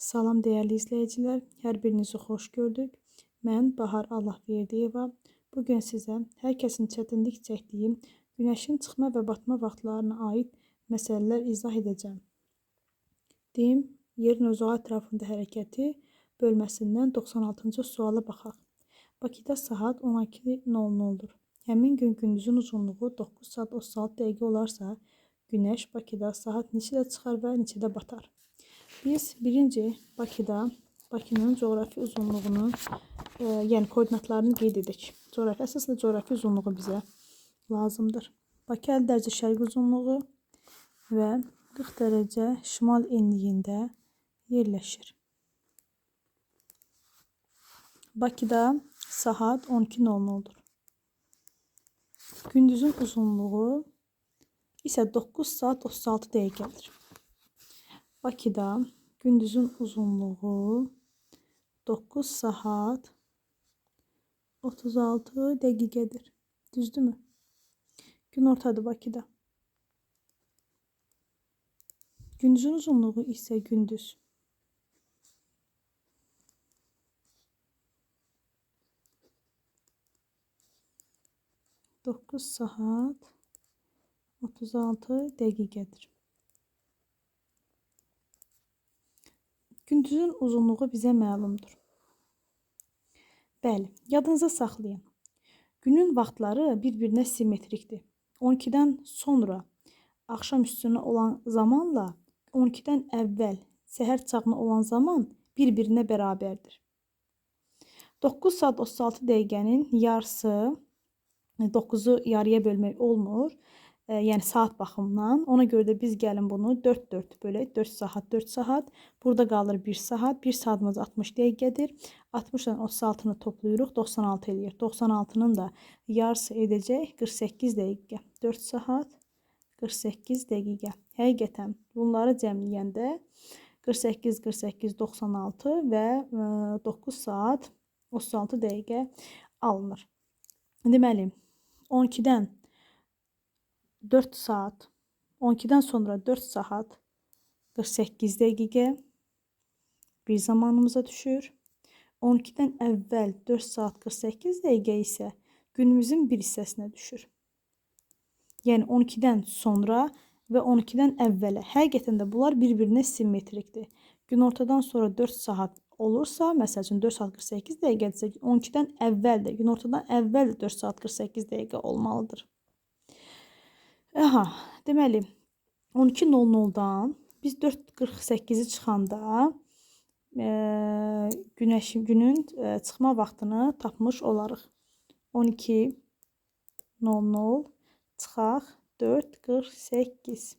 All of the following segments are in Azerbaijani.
Salam değerli izləyicilər, hər birinizi xoş gördük. Mən Bahar Allahverdiyeva. Bugün sizə hər kəsin çətinlik çəkdiyi günəşin çıxma və batma vaxtlarına aid məsələlər izah edəcəm. Deyim, yerin uzağı ətrafında hərəkəti bölməsindən 96-cı suala baxaq. Bakıda saat 12:00-dur. Həmin gün gündüzün uzunluğu 9 saat 36 dəqiqə olarsa, günəş Bakıda saat neçədə çıxar və neçədə batar? Biz birinci Bakının coğrafi uzunluğunu, yəni koordinatlarını qeyd edək. Əsaslı coğrafi uzunluğu bizə lazımdır. Bakı 50 dərəcə şərq uzunluğu və 40 dərəcə şimal enliyində yerləşir. Bakıda saat 12:00-dur. Gündüzün uzunluğu isə 9 saat 36 dəqiqədir. Bakıda gündüzün uzunluğu 9 saat 36 dəqiqədir. Düzdürmü? Gün ortadır Bakıda. Gündüzün uzunluğu isə gündüz 9 saat 36 dəqiqədir. Gündüzün uzunluğu bizə məlumdur. Bəli, yadınıza saxlayın. Günün vaxtları bir-birinə simmetrikdir. 12-dən sonra axşam üstünə olan zamanla 12-dən əvvəl səhər çağına olan zaman bir-birinə bərabərdir. 9 saat 36 dəqiqənin yarısı 9-u yarıya bölmək olmur. Yəni saat baxımından. Ona görə də biz gəlin bunu 4-4 bölək. 4 saat, 4 saat. Burada qalır 1 saat. 1 saatımız 60 dəqiqədir. 60-dan 36-nı toplayırıq. 96 eləyir. 96-nın da yarısı edəcək 48 dəqiqə. 4 saat 48 dəqiqə. Həqiqətən bunları cəmləyəndə 48, 48, 96 və 9 saat 36 dəqiqə alınır. Deməli, 12-dən 4 saat, 12-dən sonra 4 saat 48 dəqiqə bir zamanımıza düşür. 12-dən əvvəl 4 saat 48 dəqiqə isə günümüzün bir hissəsinə düşür. Yəni 12-dən sonra və 12-dən əvvələ. Həqiqətən də bunlar bir-birinə simmetrikdir. Günortadan sonra 4 saat olursa, məsəl üçün 4 saat 48 dəqiqədirsə, 12-dən əvvəl də, günortadan əvvəl də 4 saat 48 dəqiqə olmalıdır. Deməli, 12:00-dan biz 4:48-i çıxanda günün çıxma vaxtını tapmış olarıq. 12:00 çıxaq 4:48.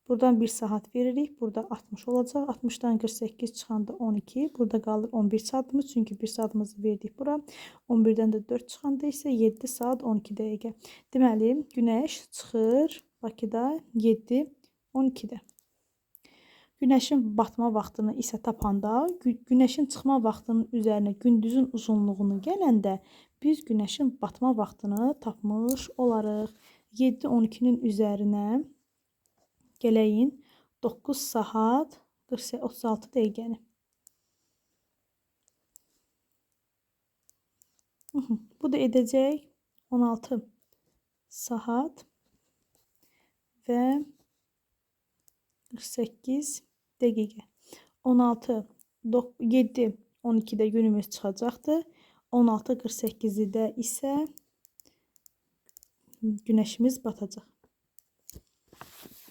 Buradan 1 saat veririk. Burada 60 olacaq. 60-dan 48 çıxanda 12. Burada qalır 11 saatımız. Çünki 1 saatımızı verdik bura. 11-dən də 4 çıxanda isə 7 saat 12 dəqiqə. Deməli, günəş çıxır Bakıda 7:12-də. Günəşin batma vaxtını isə tapanda, günəşin çıxma vaxtının üzərinə gündüzün uzunluğunu gələndə biz günəşin batma vaxtını tapmış olarıq. 7:12-nin üzərinə gələyin 9 saat 36 dəqiqəni. Bu da edəcək 16 saat və 48 dəqiqə. 7:12-də günümüz çıxacaqdır. 16:48-də isə günəşimiz batacaq.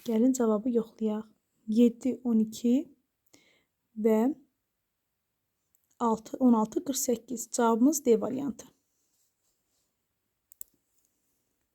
Gəlin cavabı yoxlayaq. 7:12 və 16:48. Cavabımız D variantı.